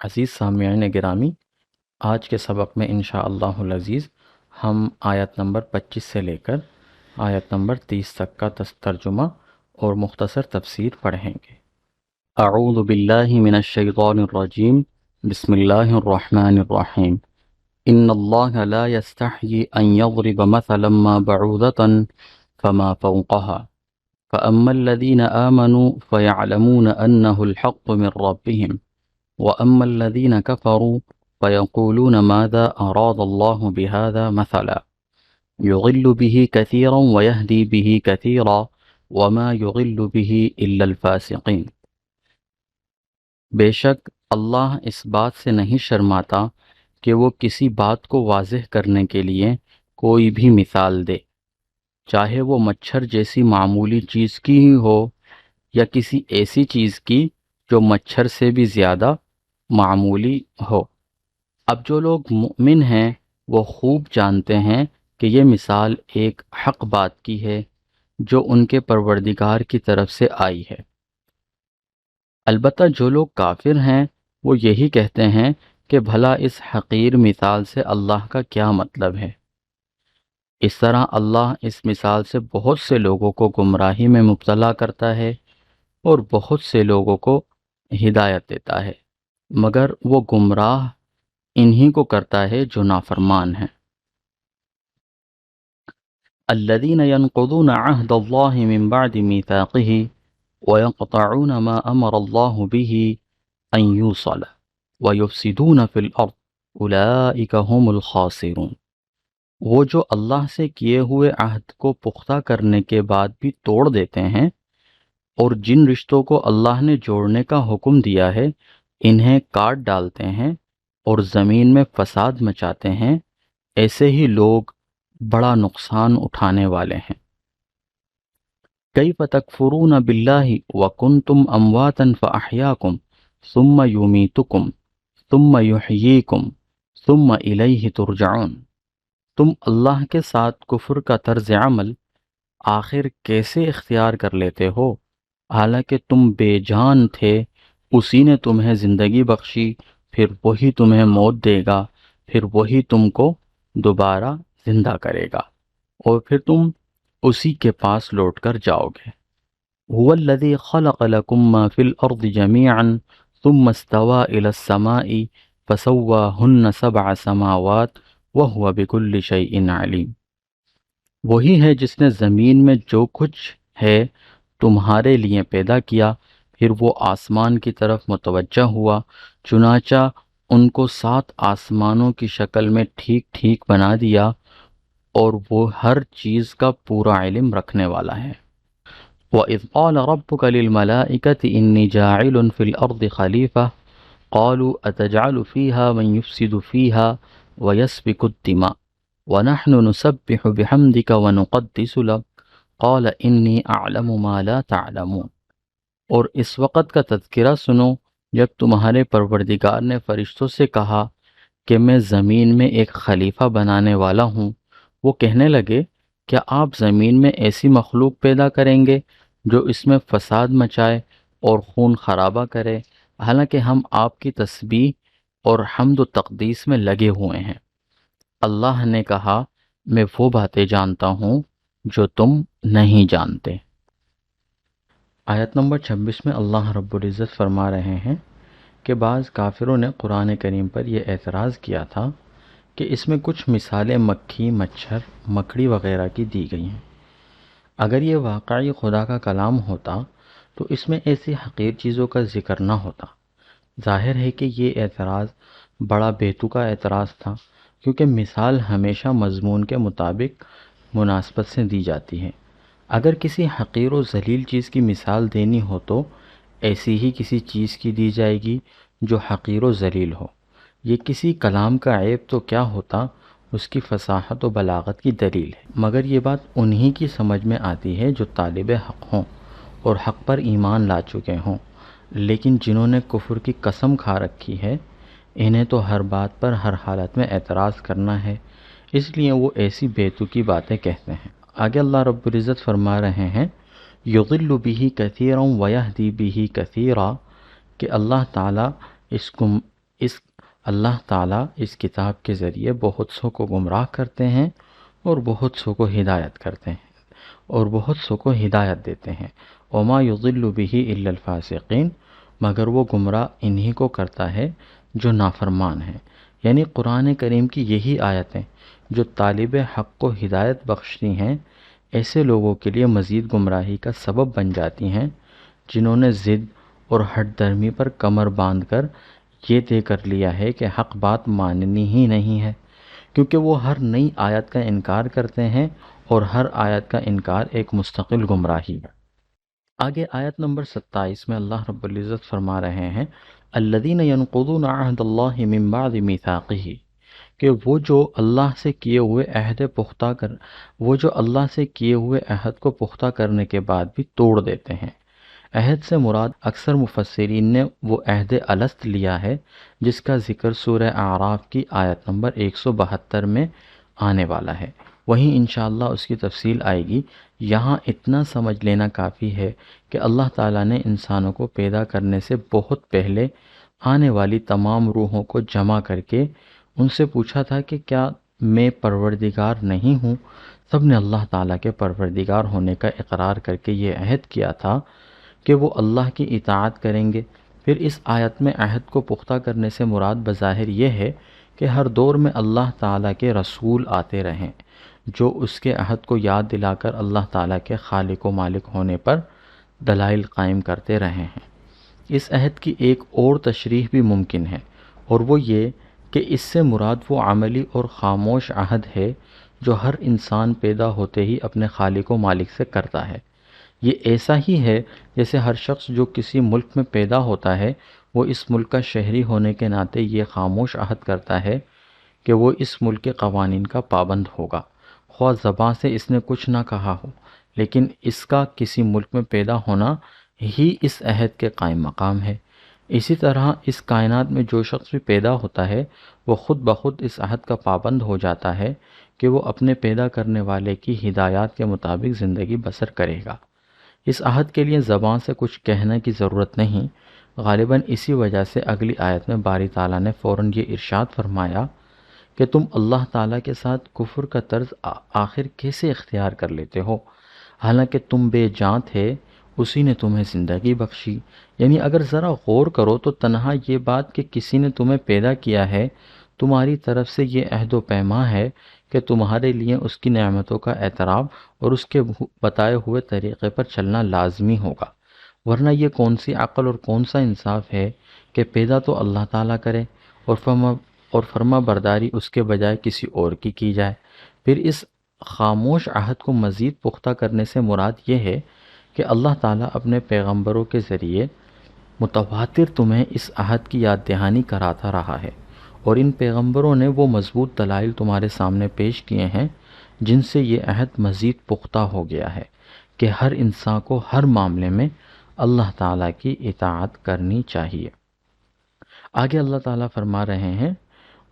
عزیز سامعین گرامی، آج کے سبق میں انشاءاللہ العزیز ہم آیت نمبر 25 سے لے کر آیت نمبر 30 تک کا ترجمہ اور مختصر تفسیر پڑھیں گے۔ اعوذ باللہ من الشیطان الرجیم، بسم اللہ الرحمن الرحیم۔ ان اللہ لا يستحيي ان يضرب مثلا ما بعوضة فما فوقها فأما الذين آمنوا فيعلمون أنه الحق من ربهم وأما الذين كفروا فيقولون ماذا أراد الله بهذا مثلا يضل به كثيرا ويهدي به كثيرا وما يضل به إلا الفاسقين۔ بے شک اللہ اس بات سے نہیں شرماتا کہ وہ کسی بات کو واضح کرنے کے لیے کوئی بھی مثال دے، چاہے وہ مچھر جیسی معمولی چیز کی ہی ہو یا کسی ایسی چیز کی جو مچھر سے بھی زیادہ معمولی ہو۔ اب جو لوگ مؤمن ہیں وہ خوب جانتے ہیں کہ یہ مثال ایک حق بات کی ہے جو ان کے پروردگار کی طرف سے آئی ہے۔ البتہ جو لوگ کافر ہیں وہ یہی کہتے ہیں کہ بھلا اس حقیر مثال سے اللہ کا کیا مطلب ہے۔ اس طرح اللہ اس مثال سے بہت سے لوگوں کو گمراہی میں مبتلا کرتا ہے اور بہت سے لوگوں کو ہدایت دیتا ہے، مگر وہ گمراہ انہی کو کرتا ہے جو نافرمان ہیں۔ الذين ينقضون عهد الله من بعد ميثاقه ويقطعون ما أمر الله به أن يوصل ويفسدون في الأرض أولئك هم الخاسرون۔ وہ جو اللہ سے کیے ہوئے عہد کو پختہ کرنے کے بعد بھی توڑ دیتے ہیں اور جن رشتوں کو اللہ نے جوڑنے کا حکم دیا ہے انہیں کاٹ ڈالتے ہیں اور زمین میں فساد مچاتے ہیں، ایسے ہی لوگ بڑا نقصان اٹھانے والے ہیں۔ کیف تکفرون باللہ وکنتم امواتا فاحیاکم ثم یمیتکم ثم یحییکم ثم الیہ ترجعون۔ تم اللہ کے ساتھ کفر کا طرز عمل آخر کیسے اختیار کر لیتے ہو، حالانکہ تم بے جان تھے، اسی نے تمہیں زندگی بخشی، پھر وہی تمہیں موت دے گا، پھر وہی تم کو دوبارہ زندہ کرے گا اور پھر تم اسی کے پاس لوٹ کر جاؤ گے۔ هو الذی خلق لکم ما فی الارض جمیعا ثم استوى الى السماء فسواہن 7 سماوات وَهُوَ بِكُلِّ شَيْءٍ عَلِيمٌ۔ وہی ہے جس نے زمین میں جو کچھ ہے تمہارے لیے پیدا کیا، پھر وہ آسمان کی طرف متوجہ ہوا، چنانچہ ان کو 7 آسمانوں کی شکل میں ٹھیک ٹھیک بنا دیا اور وہ ہر چیز کا پورا علم رکھنے والا ہے۔ وَإِذْ قَالَ رَبُّكَ لِلْمَلَائِكَةِ إِنِّي جَاعِلٌ فِي الْأَرْضِ خَلِيفَةً قَالُوا أَتَجْعَلُ فِيهَا مَن يُفْسِدُ فِيهَا وَيَسْفِكُ الدِّمَاءَ وَنَحْنُ نُسَبِّحُ بِحَمْدِكَ وَنُقَدِّسُ لَكَ قَالَ إِنِّي أَعْلَمُ مَا لَا تَعْلَمُونَ۔ اور اس وقت کا تذکرہ سنو جب تمہارے پروردگار نے فرشتوں سے کہا کہ میں زمین میں ایک خلیفہ بنانے والا ہوں۔ وہ کہنے لگے کیا آپ زمین میں ایسی مخلوق پیدا کریں گے جو اس میں فساد مچائے اور خون خرابہ کرے، حالانکہ ہم آپ کی تسبیح اور حمد و تقدیس میں لگے ہوئے ہیں۔ اللہ نے کہا میں وہ باتیں جانتا ہوں جو تم نہیں جانتے۔ آیت نمبر 26 میں اللہ رب العزت فرما رہے ہیں کہ بعض کافروں نے قرآن کریم پر یہ اعتراض کیا تھا کہ اس میں کچھ مثالیں مکھی، مچھر، مکڑی وغیرہ کی دی گئی ہیں۔ اگر یہ واقعی خدا کا کلام ہوتا تو اس میں ایسی حقیر چیزوں کا ذکر نہ ہوتا۔ ظاہر ہے کہ یہ اعتراض بڑا بیتوقع اعتراض تھا، کیونکہ مثال ہمیشہ مضمون کے مطابق مناسبت سے دی جاتی ہے۔ اگر کسی حقیر و ذلیل چیز کی مثال دینی ہو تو ایسی ہی کسی چیز کی دی جائے گی جو حقیر و ذلیل ہو۔ یہ کسی کلام کا عیب تو کیا ہوتا، اس کی فصاحت و بلاغت کی دلیل ہے، مگر یہ بات انہی کی سمجھ میں آتی ہے جو طالب حق ہوں اور حق پر ایمان لا چکے ہوں، لیکن جنہوں نے کفر کی قسم کھا رکھی ہے انہیں تو ہر بات پر ہر حالت میں اعتراض کرنا ہے، اس لیے وہ ایسی بیتوکی باتیں کہتے ہیں۔ آگے اللہ رب العزت فرما رہے ہیں یضل بہ کثیرا ویہدی بہ کثیرا، کہ اللہ تعالیٰ اس اللہ تعالیٰ اس کتاب کے ذریعے بہت سو کو گمراہ کرتے ہیں اور بہت سو کو ہدایت کرتے ہیں اور بہت سو کو ہدایت دیتے ہیں۔ وما یضل بہ الا الفاسقین، مگر وہ گمراہ انہی کو کرتا ہے جو نافرمان ہیں۔ یعنی قرآن کریم کی یہی آیتیں جو طالب حق کو ہدایت بخشتی ہیں، ایسے لوگوں کے لیے مزید گمراہی کا سبب بن جاتی ہیں جنہوں نے ضد اور ہٹ درمی پر کمر باندھ کر یہ طے کر لیا ہے کہ حق بات ماننی ہی نہیں ہے، کیونکہ وہ ہر نئی آیت کا انکار کرتے ہیں اور ہر آیت کا انکار ایک مستقل گمراہی ہے۔ آگے آیت نمبر 27 میں اللہ رب العزت فرما رہے ہیں الذین ینقضون عہد اللہ من بعد میثاقہ، کہ وہ جو اللہ سے کیے ہوئے عہد کو پختہ کرنے کے بعد بھی توڑ دیتے ہیں۔ عہد سے مراد اکثر مفسرین نے وہ عہد الست لیا ہے جس کا ذکر سورہ اعراف کی آیت نمبر 172 میں آنے والا ہے، وہیں انشاءاللہ اس کی تفصیل آئے گی۔ یہاں اتنا سمجھ لینا کافی ہے کہ اللہ تعالیٰ نے انسانوں کو پیدا کرنے سے بہت پہلے آنے والی تمام روحوں کو جمع کر کے ان سے پوچھا تھا کہ کیا میں پروردگار نہیں ہوں؟ سب نے اللہ تعالیٰ کے پروردگار ہونے کا اقرار کر کے یہ عہد کیا تھا کہ وہ اللہ کی اطاعت کریں گے۔ پھر اس آیت میں عہد کو پختہ کرنے سے مراد بظاہر یہ ہے کہ ہر دور میں اللہ تعالیٰ کے رسول آتے رہیں جو اس کے عہد کو یاد دلا کر اللہ تعالیٰ کے خالق و مالک ہونے پر دلائل قائم کرتے رہے ہیں۔ اس عہد کی ایک اور تشریح بھی ممکن ہے، اور وہ یہ کہ اس سے مراد وہ عملی اور خاموش عہد ہے جو ہر انسان پیدا ہوتے ہی اپنے خالق و مالک سے کرتا ہے۔ یہ ایسا ہی ہے جیسے ہر شخص جو کسی ملک میں پیدا ہوتا ہے وہ اس ملک کا شہری ہونے کے ناطے یہ خاموش عہد کرتا ہے کہ وہ اس ملک کے قوانین کا پابند ہوگا، خواہ زباں سے اس نے کچھ نہ کہا ہو، لیکن اس کا کسی ملک میں پیدا ہونا ہی اس عہد کے قائم مقام ہے۔ اسی طرح اس کائنات میں جو شخص بھی پیدا ہوتا ہے وہ خود بخود اس عہد کا پابند ہو جاتا ہے کہ وہ اپنے پیدا کرنے والے کی ہدایات کے مطابق زندگی بسر کرے گا۔ اس عہد کے لیے زبان سے کچھ کہنے کی ضرورت نہیں۔ غالباً اسی وجہ سے اگلی آیت میں باری تعالیٰ نے فوراً یہ ارشاد فرمایا کہ تم اللہ تعالیٰ کے ساتھ کفر کا طرز آخر کیسے اختیار کر لیتے ہو، حالانکہ تم بے جان تھے، اسی نے تمہیں زندگی بخشی۔ یعنی اگر ذرا غور کرو تو تنہا یہ بات کہ کسی نے تمہیں پیدا کیا ہے تمہاری طرف سے یہ عہد و پیما ہے کہ تمہارے لیے اس کی نعمتوں کا اعتراف اور اس کے بتائے ہوئے طریقے پر چلنا لازمی ہوگا، ورنہ یہ کون سی عقل اور کون سا انصاف ہے کہ پیدا تو اللہ تعالیٰ کرے اور فرما برداری اس کے بجائے کسی اور کی جائے۔ پھر اس خاموش عہد کو مزید پختہ کرنے سے مراد یہ ہے کہ اللہ تعالیٰ اپنے پیغمبروں کے ذریعے متواتر تمہیں اس عہد کی یاد دہانی کراتا رہا ہے، اور ان پیغمبروں نے وہ مضبوط دلائل تمہارے سامنے پیش کیے ہیں جن سے یہ عہد مزید پختہ ہو گیا ہے کہ ہر انسان کو ہر معاملے میں اللہ تعالیٰ کی اطاعت کرنی چاہیے۔ آگے اللہ تعالیٰ فرما رہے ہیں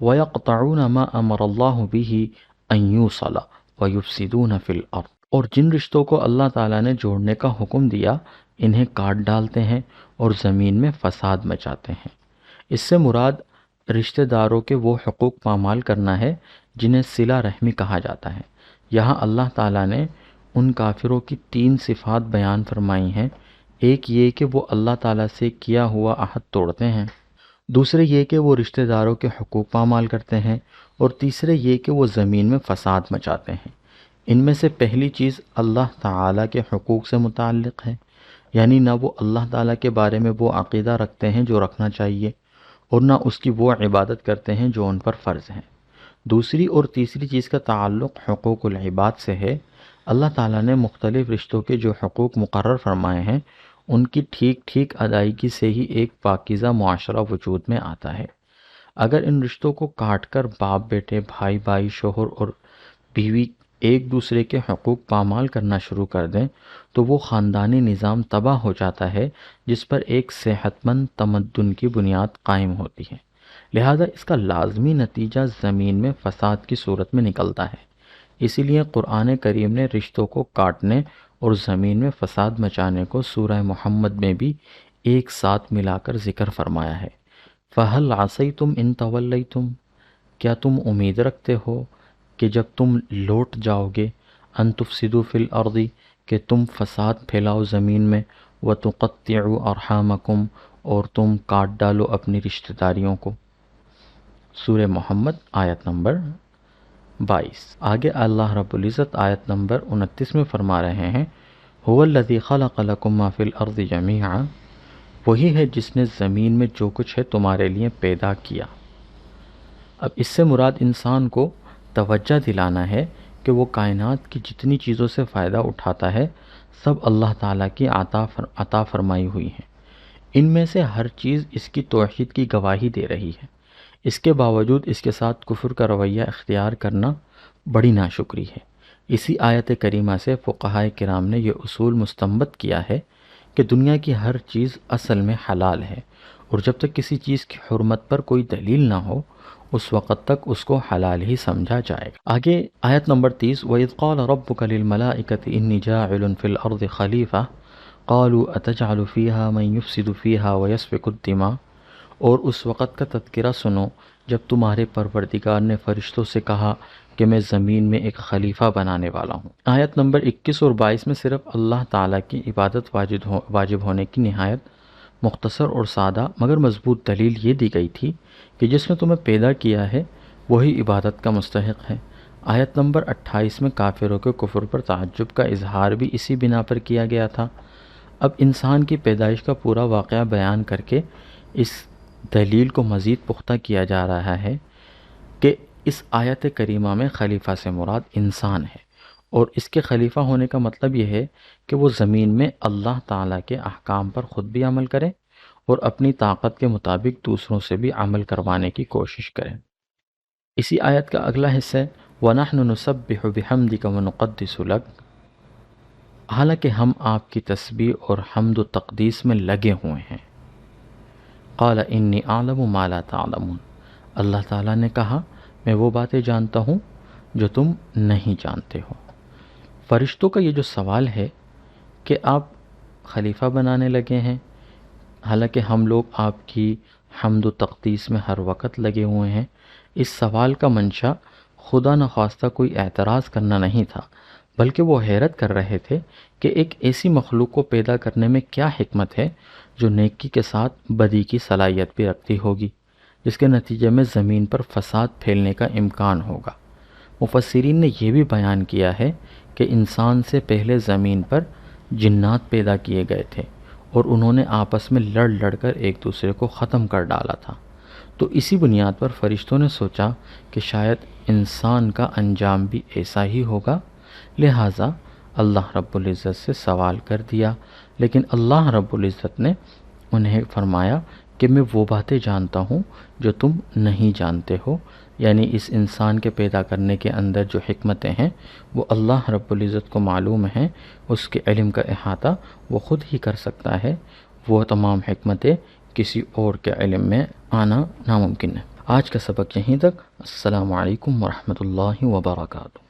وَيَقْطَعُونَ مَا أَمَرَ اللَّهُ بِهِ أَن يُوصَلَ وَيُفْسِدُونَ فِي الْأَرْضِ، اور جن رشتوں کو اللہ تعالیٰ نے جوڑنے کا حکم دیا انہیں کاٹ ڈالتے ہیں اور زمین میں فساد مچاتے ہیں۔ اس سے مراد رشتہ داروں کے وہ حقوق پامال کرنا ہے جنہیں صلہ رحمی کہا جاتا ہے۔ یہاں اللہ تعالیٰ نے ان کافروں کی 3 صفات بیان فرمائی ہیں۔ ایک یہ کہ وہ اللہ تعالیٰ سے کیا ہوا عہد توڑتے ہیں، دوسرے یہ کہ وہ رشتہ داروں کے حقوق پامال کرتے ہیں، اور تیسرے یہ کہ وہ زمین میں فساد مچاتے ہیں۔ ان میں سے پہلی چیز اللہ تعالیٰ کے حقوق سے متعلق ہے، یعنی نہ وہ اللہ تعالیٰ کے بارے میں وہ عقیدہ رکھتے ہیں جو رکھنا چاہیے، اور نہ اس کی وہ عبادت کرتے ہیں جو ان پر فرض ہیں۔ دوسری اور تیسری چیز کا تعلق حقوق العباد سے ہے۔ اللہ تعالیٰ نے مختلف رشتوں کے جو حقوق مقرر فرمائے ہیں ان کی ٹھیک ٹھیک ادائیگی سے ہی ایک پاکیزہ معاشرہ وجود میں آتا ہے۔ اگر ان رشتوں کو کاٹ کر باپ بیٹے، بھائی بھائی، شوہر اور بیوی ایک دوسرے کے حقوق پامال کرنا شروع کر دیں تو وہ خاندانی نظام تباہ ہو جاتا ہے جس پر ایک صحت مند تمدن کی بنیاد قائم ہوتی ہے۔ لہذا اس کا لازمی نتیجہ زمین میں فساد کی صورت میں نکلتا ہے۔ اسی لیے قرآن کریم نے رشتوں کو کاٹنے اور زمین میں فساد مچانے کو سورہ محمد میں بھی ایک ساتھ ملا کر ذکر فرمایا ہے۔ فہل عصیتم ان تولیتم، کیا تم امید رکھتے ہو کہ جب تم لوٹ جاؤ گے، ان تفسدوا فی الارض، کہ تم فساد پھیلاؤ زمین میں، وتقطعوا ارحامکم، اور تم کاٹ ڈالو اپنی رشتہ داریوں کو۔ سورہ محمد آیت نمبر 22۔ آگے اللہ رب العزت آیت نمبر 29 میں فرما رہے ہیں، هو الذی خلق لکم ما فی الارض جمیعا، وہی ہے جس نے زمین میں جو کچھ ہے تمہارے لیے پیدا کیا۔ اب اس سے مراد انسان کو توجہ دلانا ہے کہ وہ کائنات کی جتنی چیزوں سے فائدہ اٹھاتا ہے سب اللہ تعالیٰ کی عطا فرمائی ہوئی ہیں۔ ان میں سے ہر چیز اس کی توحید کی گواہی دے رہی ہے، اس کے باوجود اس کے ساتھ کفر کا رویہ اختیار کرنا بڑی ناشکری ہے۔ اسی آیت کریمہ سے فقہائے کرام نے یہ اصول مستنبط کیا ہے کہ دنیا کی ہر چیز اصل میں حلال ہے، اور جب تک کسی چیز کی حرمت پر کوئی دلیل نہ ہو اس وقت تک اس کو حلال ہی سمجھا جائے گا۔ آگے آیت نمبر 30، وَإِذْ قَالَ رَبُّكَ لِلْمَلَائِكَةِ إِنِّي جَاعِلٌ فِي الْأَرْضِ خَلِيفَةً قَالُوا أَتَجْعَلُ فِيهَا مَن يُفْسِدُ فِيهَا وَيَسْفِكُ الدِّمَاءَ، اور اس وقت کا تذکرہ سنو جب تمہارے پروردگار نے فرشتوں سے کہا کہ میں زمین میں ایک خلیفہ بنانے والا ہوں۔ آیت نمبر 21 اور 22 میں صرف اللہ تعالیٰ کی عبادت واجب ہونے کی نہایت مختصر اور سادہ مگر مضبوط دلیل یہ دی گئی تھی کہ جس نے تمہیں پیدا کیا ہے وہی عبادت کا مستحق ہے۔ آیت نمبر 28 میں کافروں کے کفر پر تعجب کا اظہار بھی اسی بنا پر کیا گیا تھا۔ اب انسان کی پیدائش کا پورا واقعہ بیان کر کے اس دلیل کو مزید پختہ کیا جا رہا ہے کہ اس آیت کریمہ میں خلیفہ سے مراد انسان ہے، اور اس کے خلیفہ ہونے کا مطلب یہ ہے کہ وہ زمین میں اللہ تعالیٰ کے احکام پر خود بھی عمل کرے اور اپنی طاقت کے مطابق دوسروں سے بھی عمل کروانے کی کوشش کرے۔ اسی آیت کا اگلا حصہ ہے وَنَحْنُ نُسَبِّحُ بِحَمْدِكَ وَنُقَدِّسُ لَكَ، حالانکہ ہم آپ کی تسبیح اور حمد و تقدیس میں لگے ہوئے ہیں۔ قَالَ إِنِّي أَعْلَمُ مَا لَا تَعْلَمُونَ، اللہ تعالیٰ نے کہا میں وہ باتیں جانتا ہوں جو تم نہیں جانتے ہو۔ فرشتوں کا یہ جو سوال ہے کہ آپ خلیفہ بنانے لگے ہیں حالانکہ ہم لوگ آپ کی حمد و تقدیس میں ہر وقت لگے ہوئے ہیں، اس سوال کا منشا خدا نخواستہ کوئی اعتراض کرنا نہیں تھا، بلکہ وہ حیرت کر رہے تھے کہ ایک ایسی مخلوق کو پیدا کرنے میں کیا حکمت ہے جو نیکی کے ساتھ بدی کی صلاحیت بھی رکھتی ہوگی، جس کے نتیجے میں زمین پر فساد پھیلنے کا امکان ہوگا۔ مفسرین نے یہ بھی بیان کیا ہے کہ انسان سے پہلے زمین پر جنات پیدا کیے گئے تھے اور انہوں نے آپس میں لڑ لڑ کر ایک دوسرے کو ختم کر ڈالا تھا، تو اسی بنیاد پر فرشتوں نے سوچا کہ شاید انسان کا انجام بھی ایسا ہی ہوگا، لہٰذا اللہ رب العزت سے سوال کر دیا، لیکن اللہ رب العزت نے انہیں فرمایا کہ میں وہ باتیں جانتا ہوں جو تم نہیں جانتے ہو، یعنی اس انسان کے پیدا کرنے کے اندر جو حکمتیں ہیں وہ اللہ رب العزت کو معلوم ہیں، اس کے علم کا احاطہ وہ خود ہی کر سکتا ہے، وہ تمام حکمتیں کسی اور کے علم میں آنا ناممکن ہے۔ آج کا سبق یہیں تک۔ السلام علیکم ورحمۃ اللہ وبرکاتہ۔